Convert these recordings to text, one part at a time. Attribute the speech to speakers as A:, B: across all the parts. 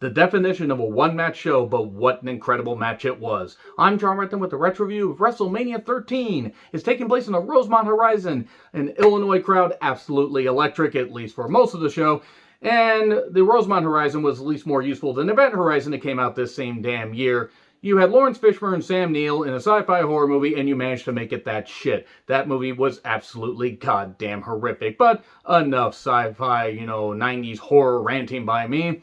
A: The definition of a one-match show, but what an incredible match it was. I'm John Renton with the retro review of WrestleMania 13. It's taking place in the Rosemont Horizon, an Illinois crowd absolutely electric, at least for most of the show. And the Rosemont Horizon was at least more useful than Event Horizon that came out this same damn year. You had Lawrence Fishburne and Sam Neill in a sci-fi horror movie, and you managed to make it that shit. That movie was absolutely goddamn horrific, but enough sci-fi, 90s horror ranting by me.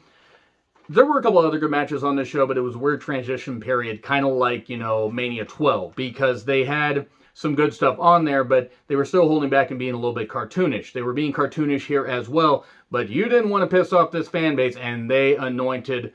A: There were a couple other good matches on this show, but it was a weird transition period, kind of like, Mania 12, because they had some good stuff on there, but they were still holding back and being a little bit cartoonish. They were being cartoonish here as well, but you didn't want to piss off this fan base, and they anointed,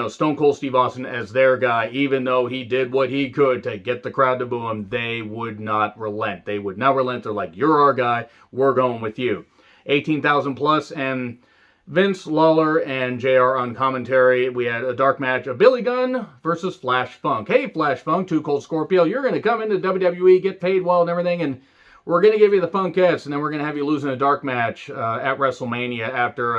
A: Stone Cold Steve Austin as their guy. Even though he did what he could to get the crowd to boo him, they would not relent. They would not relent. They're like, you're our guy, we're going with you. 18,000 plus, and Vince, Lawler, and JR on commentary. We had a dark match of Billy Gunn versus Flash Funk. Hey, Flash Funk, Too Cold Scorpio, you're going to come into WWE, get paid well and everything, and we're going to give you the Funkettes, and then we're going to have you lose in a dark match at WrestleMania after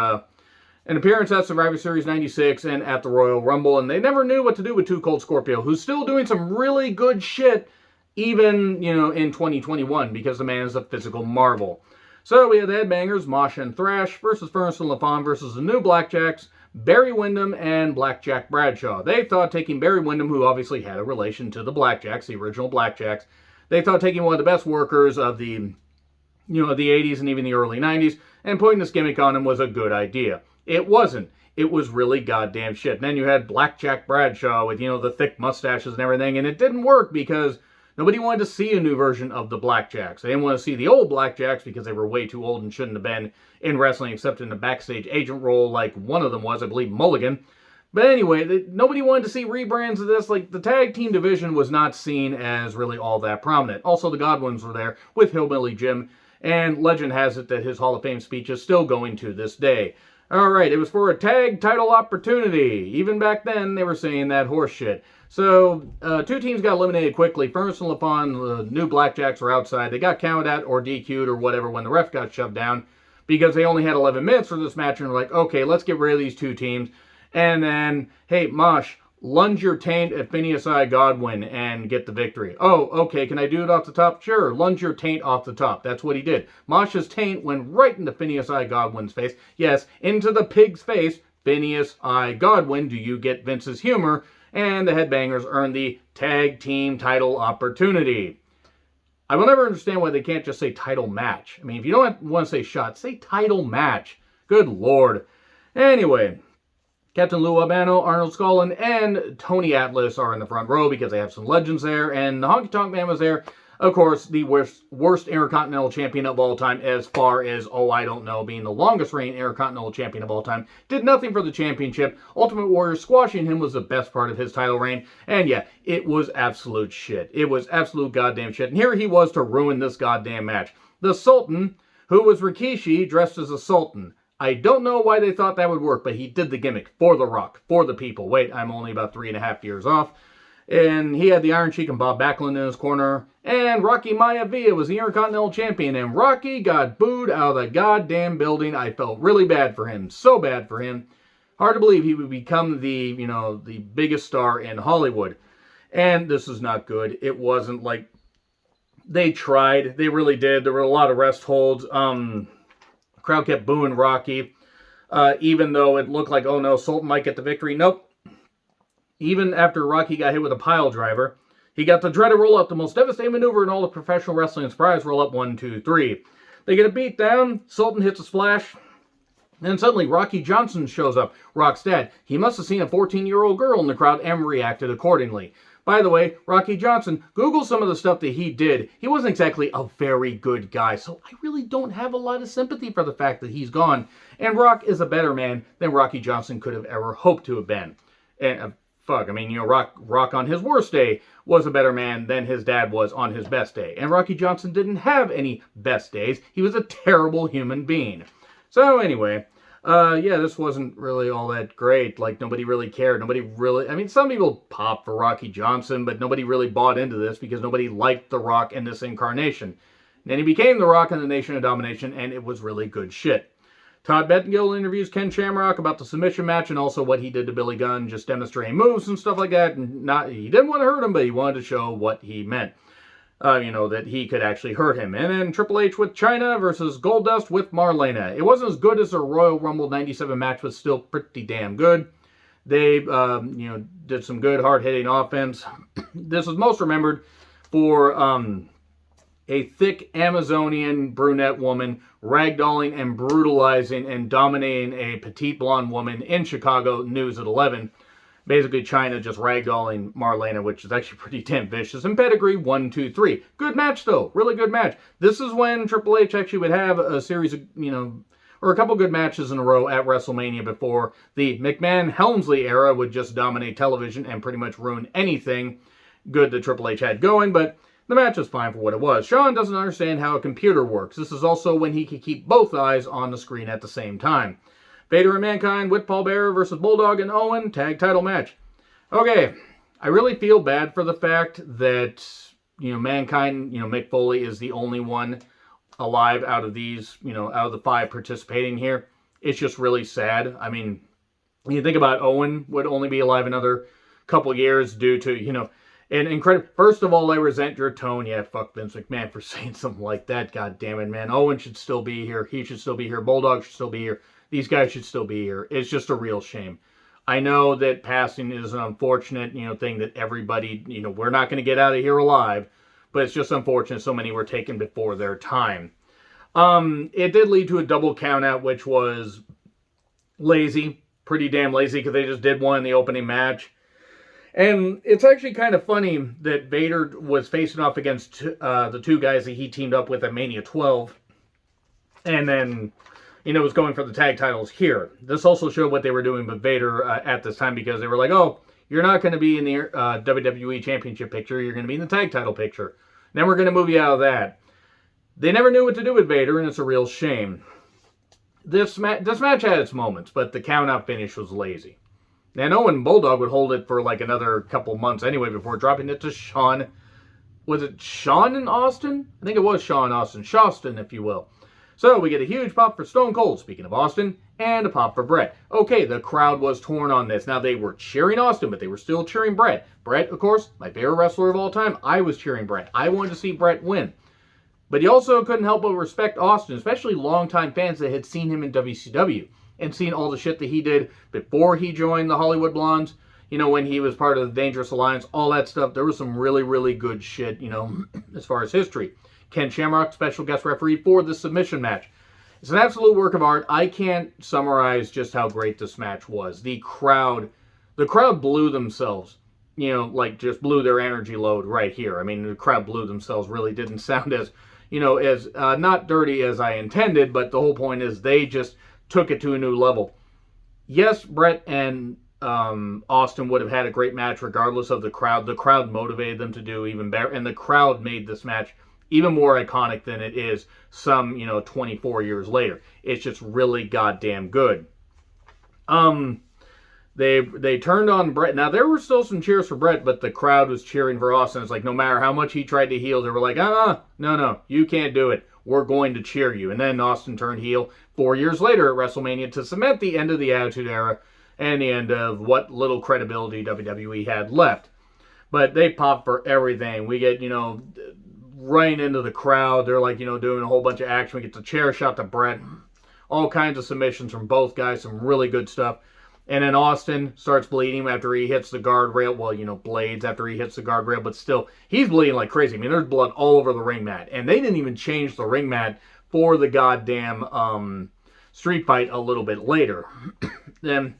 A: an appearance at Survivor Series 96 and at the Royal Rumble. And they never knew what to do with Too Cold Scorpio, who's still doing some really good shit, even, in 2021, because the man is a physical marvel. So we had the Headbangers, Mosh and Thrash, versus Furnace and LaFon versus the New Blackjacks, Barry Windham and Blackjack Bradshaw. They thought taking Barry Windham, who obviously had a relation to the Blackjacks, the original Blackjacks, they thought taking one of the best workers of the, the 80s and even the early 90s, and putting this gimmick on him was a good idea. It wasn't. It was really goddamn shit. And then you had Blackjack Bradshaw with, the thick mustaches and everything, and it didn't work because nobody wanted to see a new version of the Blackjacks. They didn't want to see the old Blackjacks because they were way too old and shouldn't have been in wrestling except in the backstage agent role like one of them was, I believe, Mulligan. But anyway, nobody wanted to see rebrands of this. Like, the tag team division was not seen as really all that prominent. Also, the Godwins were there with Hillbilly Jim, and legend has it that his Hall of Fame speech is still going to this day. Alright, it was for a tag title opportunity. Even back then, they were saying that horse shit. So, two teams got eliminated quickly. Furnace and LaFon, the New Blackjacks, were outside. They got counted out or DQ'd or whatever when the ref got shoved down because they only had 11 minutes for this match, and they're like, okay, let's get rid of these two teams. And then, hey, Mosh, lunge your taint at Phineas I. Godwin and get the victory. Oh, okay, can I do it off the top? Sure, lunge your taint off the top. That's what he did. Mosh's taint went right into Phineas I. Godwin's face. Yes, into the pig's face. Phineas I. Godwin, do you get Vince's humor? And the Headbangers earned the tag team title opportunity. I will never understand why they can't just say title match. I mean, if you don't want to say shot, say title match. Good Lord. Anyway, Captain Lou Albano, Arnold Scullin, and Tony Atlas are in the front row because they have some legends there, and the Honky Tonk Man was there. Of course, the worst Intercontinental Champion of all time, as far as, being the longest reigning Intercontinental Champion of all time. Did nothing for the championship. Ultimate Warrior squashing him was the best part of his title reign. And yeah, it was absolute shit. It was absolute goddamn shit. And here he was to ruin this goddamn match. The Sultan, who was Rikishi, dressed as a Sultan. I don't know why they thought that would work, but he did the gimmick for The Rock, for the people. Wait, I'm only about 3.5 years off. And he had the Iron Sheik and Bob Backlund in his corner. And Rocky Maivia was the Intercontinental Champion. And Rocky got booed out of the goddamn building. I felt really bad for him. So bad for him. Hard to believe he would become the, the biggest star in Hollywood. And this is not good. It wasn't like they tried. They really did. There were a lot of rest holds. Crowd kept booing Rocky. Even though it looked like, oh no, Sultan might get the victory. Nope. Even after Rocky got hit with a pile driver, he got the dreaded roll-up, the most devastating maneuver in all of professional wrestling. Surprise roll-up, 1, 2, 3. They get a beat down, Sultan hits a splash, and suddenly Rocky Johnson shows up, Rock's dad. He must have seen a 14-year-old girl in the crowd and reacted accordingly. By the way, Rocky Johnson, Google some of the stuff that he did. He wasn't exactly a very good guy, so I really don't have a lot of sympathy for the fact that he's gone. And Rock is a better man than Rocky Johnson could have ever hoped to have been. And Rock on his worst day was a better man than his dad was on his best day. And Rocky Johnson didn't have any best days. He was a terrible human being. So anyway, this wasn't really all that great. Like, nobody really cared. Some people popped for Rocky Johnson, but nobody really bought into this because nobody liked The Rock in this incarnation. And then he became The Rock in the Nation of Domination, and it was really good shit. Todd Pettengill interviews Ken Shamrock about the submission match and also what he did to Billy Gunn, just demonstrating moves and stuff like that. And he didn't want to hurt him, but he wanted to show what he meant. That he could actually hurt him. And then Triple H with Chyna versus Goldust with Marlena. It wasn't as good as the Royal Rumble 97 match, but still pretty damn good. They, did some good hard-hitting offense. This is most remembered for a thick Amazonian brunette woman ragdolling and brutalizing and dominating a petite blonde woman in Chicago News at 11. Basically, Chyna just ragdolling Marlena, which is actually pretty damn vicious. And pedigree, 1, 2, 3. Good match, though. Really good match. This is when Triple H actually would have a series of, or a couple good matches in a row at WrestleMania before the McMahon-Helmsley era would just dominate television and pretty much ruin anything good that Triple H had going. But the match was fine for what it was. Shawn doesn't understand how a computer works. This is also when he could keep both eyes on the screen at the same time. Vader and Mankind with Paul Bearer versus Bulldog and Owen, tag title match. Okay, I really feel bad for the fact that, Mankind, Mick Foley is the only one alive out of these, out of the 5 participating here. It's just really sad. I mean, when you think about Owen would only be alive another couple years due to, and incredible. First of all, I resent your tone. Yeah, fuck Vince McMahon for saying something like that. God damn it, man. Owen should still be here. He should still be here. Bulldog should still be here. These guys should still be here. It's just a real shame. I know that passing is an unfortunate, thing that everybody, we're not going to get out of here alive, but it's just unfortunate so many were taken before their time. It did lead to a double count out, which was lazy, pretty damn lazy, because they just did one in the opening match. And it's actually kind of funny that Vader was facing off against the 2 guys that he teamed up with at Mania 12. And then, was going for the tag titles here. This also showed what they were doing with Vader at this time, because they were like, oh, you're not going to be in the WWE Championship picture. You're going to be in the tag title picture. Then we're going to move you out of that. They never knew what to do with Vader, and it's a real shame. This match had its moments, but the count-out finish was lazy. And Owen and Bulldog would hold it for like another couple months anyway before dropping it to Shawn. Was it Shawn and Austin? I think it was Shawn and Austin. Shawston, if you will. So we get a huge pop for Stone Cold, speaking of Austin, and a pop for Bret. Okay, the crowd was torn on this. Now, they were cheering Austin, but they were still cheering Bret. Bret, of course, my favorite wrestler of all time. I was cheering Bret. I wanted to see Bret win. But he also couldn't help but respect Austin, especially longtime fans that had seen him in WCW and seen all the shit that he did before he joined the Hollywood Blondes, when he was part of the Dangerous Alliance, all that stuff. There was some really, really good shit, as far as history. Ken Shamrock, special guest referee for the submission match. It's an absolute work of art. I can't summarize just how great this match was. The crowd blew themselves. Just blew their energy load right here. I mean, the crowd blew themselves. Really didn't sound as, as not dirty as I intended, but the whole point is they just took it to a new level. Yes, Bret and Austin would have had a great match regardless of the crowd. The crowd motivated them to do even better, and the crowd made this match even more iconic than it is some, 24 years later. It's just really goddamn good. They turned on Bret. Now, there were still some cheers for Bret, but the crowd was cheering for Austin. It's like, no matter how much he tried to heel, they were like, no, you can't do it. We're going to cheer you. And then Austin turned heel 4 years later at WrestleMania to cement the end of the Attitude Era and the end of what little credibility WWE had left. But they popped for everything. We get, running into the crowd. They're like, doing a whole bunch of action. We get the chair shot to Bret. All kinds of submissions from both guys. Some really good stuff. And then Austin starts bleeding after he hits the guardrail. Well, blades after he hits the guardrail. But still, he's bleeding like crazy. I mean, there's blood all over the ring mat. And they didn't even change the ring mat for the goddamn street fight a little bit later. Then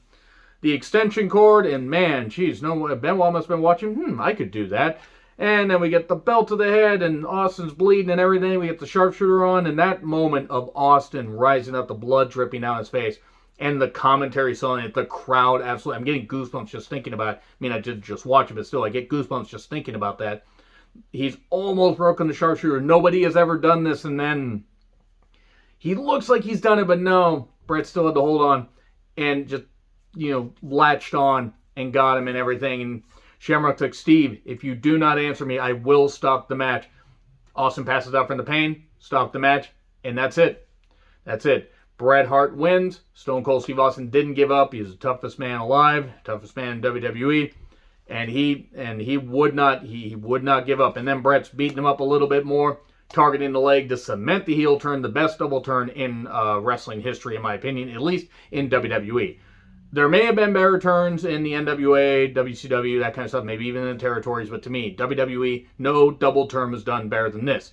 A: the extension cord. And man, geez, no, Benoit must have been watching. I could do that. And then we get the belt to the head, and Austin's bleeding and everything. We get the sharpshooter on, and that moment of Austin rising up, the blood dripping down his face, and the commentary selling it, the crowd absolutely. I'm getting goosebumps just thinking about it. I mean, I did just watch it, but still, I get goosebumps just thinking about that. He's almost broken the sharpshooter. Nobody has ever done this, and then he looks like he's done it, but no. Bret still had to hold on and just, latched on and got him and everything, and Shamrock took, Steve, if you do not answer me, I will stop the match. Austin passes out from the pain, stop the match, and that's it. That's it. Bret Hart wins. Stone Cold Steve Austin didn't give up. He was the toughest man alive, toughest man in WWE, and he would not give up. And then Bret's beating him up a little bit more, targeting the leg to cement the heel turn, the best double turn in wrestling history, in my opinion, at least in WWE. There may have been better turns in the NWA, WCW, that kind of stuff, maybe even in the territories, but to me, WWE, no double turn was done better than this.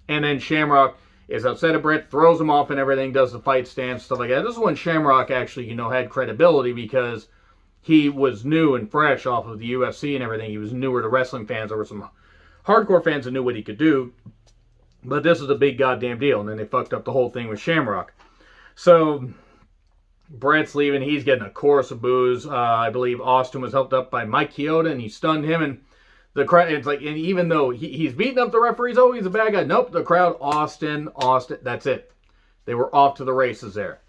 A: And then Shamrock is upset at Bret, throws him off and everything, does the fight stance, stuff like that. This is when Shamrock actually, had credibility because he was new and fresh off of the UFC and everything. He was newer to wrestling fans. There were some hardcore fans that knew what he could do. But this is a big goddamn deal. And then they fucked up the whole thing with Shamrock. So Bret's leaving. He's getting a chorus of boos. I believe Austin was helped up by Mike Chioda, and he stunned him. And the crowd, it's like, and even though he's beating up the referees, oh, he's a bad guy. Nope, the crowd, Austin, that's it. They were off to the races there.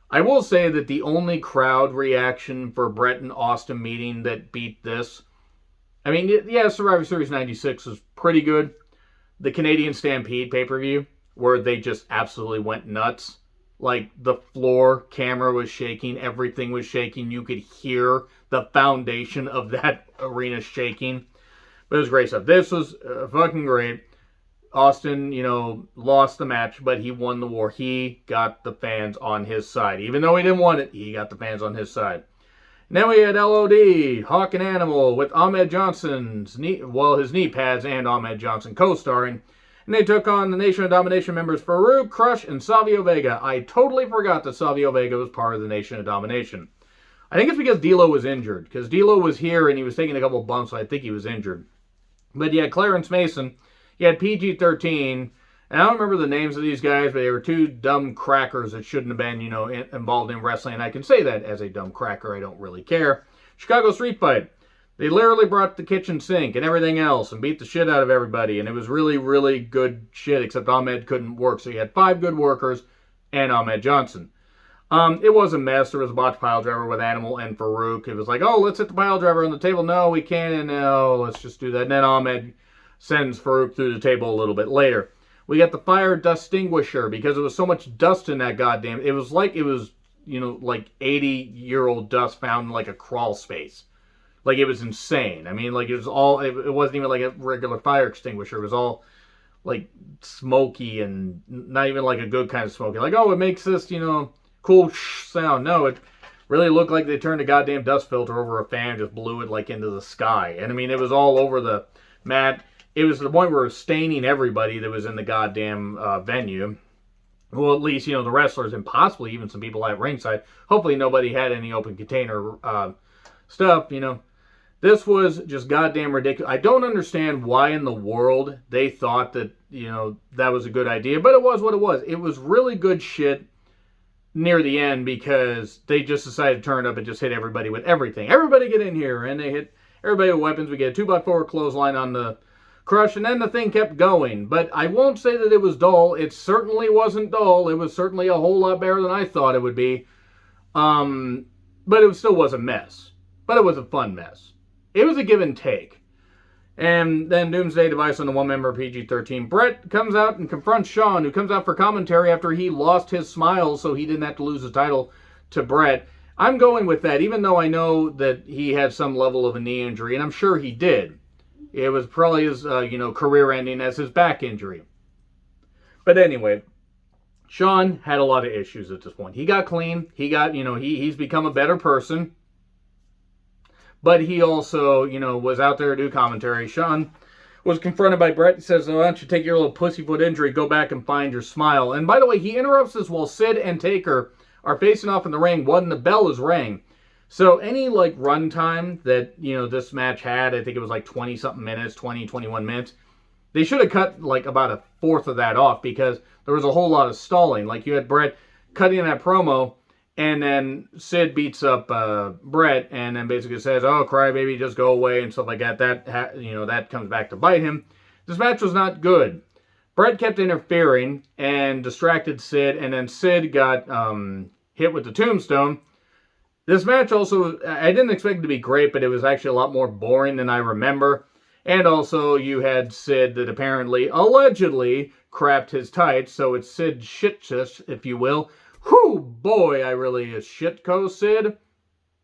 A: I will say that the only crowd reaction for Bret and Austin meeting that beat this, I mean, yeah, Survivor Series 96 was pretty good. The Canadian Stampede pay-per-view, where they just absolutely went nuts. Like, the floor, camera was shaking, everything was shaking. You could hear the foundation of that arena shaking. But it was great stuff. This was fucking great. Austin, lost the match, but he won the war. He got the fans on his side. Even though he didn't want it, he got the fans on his side. And then we had LOD, Hawk and Animal, with Ahmed Johnson's his knee pads and Ahmed Johnson co-starring. And they took on the Nation of Domination members Farouk, Crush, and Savio Vega. I totally forgot that Savio Vega was part of the Nation of Domination. I think it's because D'Lo was injured. Because D'Lo was here and he was taking a couple bumps, so I think he was injured. But yeah, Clarence Mason, he had PG-13. And I don't remember the names of these guys, but they were two dumb crackers that shouldn't have been, involved in wrestling. And I can say that as a dumb cracker. I don't really care. Chicago Street Fight. They literally brought the kitchen sink and everything else and beat the shit out of everybody. And it was really, really good shit, except Ahmed couldn't work. So you had 5 good workers and Ahmed Johnson. It was a mess. There was a botched pile driver with Animal and Farouk. It was like, oh, let's hit the pile driver on the table. No, we can't. And no, let's just do that. And then Ahmed sends Farouk through the table a little bit later. We got the fire distinguisher because there was so much dust in that goddamn. It was like 80-year-old dust found in like a crawl space. Like, it was insane. I mean, like, it wasn't even like a regular fire extinguisher. It was all like smoky and not even like a good kind of smoky. Like, oh, it makes this, cool sound. No, it really looked like they turned a goddamn dust filter over a fan and just blew it like into the sky. And I mean, it was all over the mat. It was to the point where it was staining everybody that was in the goddamn venue. Well, at least, the wrestlers and possibly even some people at ringside. Hopefully nobody had any open container stuff, This was just goddamn ridiculous. I don't understand why in the world they thought that, that was a good idea. But it was what it was. It was really good shit near the end because they just decided to turn up and just hit everybody with everything. Everybody get in here. And they hit everybody with weapons. We get a 2x4 clothesline on the Crush. And then the thing kept going. But I won't say that it was dull. It certainly wasn't dull. It was certainly a whole lot better than I thought it would be. But it still was a mess. But it was a fun mess. It was a give and take. And then Doomsday Device on the one-member PG-13. Bret comes out and confronts Shawn, who comes out for commentary after he lost his smile so he didn't have to lose his title to Bret. I'm going with that, even though I know that he had some level of a knee injury, and I'm sure he did. It was probably his, career-ending as his back injury. But anyway, Shawn had a lot of issues at this point. He got clean. He got, he's become a better person. But he also, was out there to do commentary. Shawn was confronted by Bret. He says, why don't you take your little pussyfoot injury, go back and find your smile. And by the way, he interrupts this while Sid and Taker are facing off in the ring when the bell is rang. So any, run time that, this match had, I think it was 20-something minutes, 20, 21 minutes, they should have cut, about a fourth of that off because there was a whole lot of stalling. You had Bret cutting that promo, and then Sid beats up Bret and then basically says, oh, crybaby, just go away and stuff like that. That comes back to bite him. This match was not good. Bret kept interfering and distracted Sid, and then Sid got hit with the tombstone. This match also, I didn't expect it to be great, but it was actually a lot more boring than I remember. And also, you had Sid that apparently, allegedly, crapped his tights, so it's Sid shit, if you will, Whew, boy, I really shitco Sid.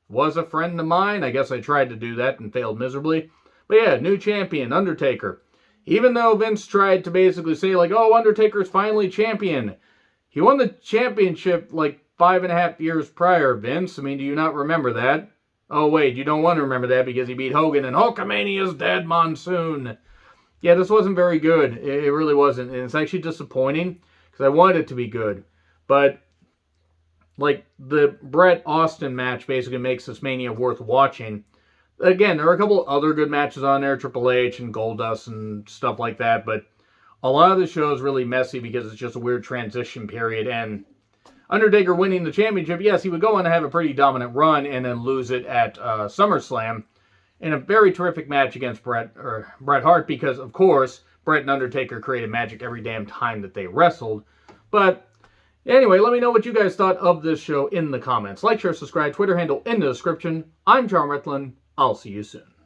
A: Was a friend of mine. I guess I tried to do that and failed miserably. But yeah, new champion, Undertaker. Even though Vince tried to basically say, like, oh, Undertaker's finally champion. He won the championship like 5.5 years prior, Vince. I mean, do you not remember that? Oh, wait, you don't want to remember that because he beat Hogan in Hulkamania's Dead Monsoon. Yeah, this wasn't very good. It really wasn't. And it's actually disappointing because I wanted it to be good. But, like, the Bret Austin match basically makes this Mania worth watching. Again, there are a couple other good matches on there, Triple H and Goldust and stuff like that, but a lot of the show is really messy because it's just a weird transition period, and Undertaker winning the championship, yes, he would go on to have a pretty dominant run and then lose it at SummerSlam in a very terrific match against Bret Hart because, of course, Bret and Undertaker created magic every damn time that they wrestled. But anyway, let me know what you guys thought of this show in the comments. Like, share, subscribe, Twitter handle in the description. I'm John Retlin. I'll see you soon.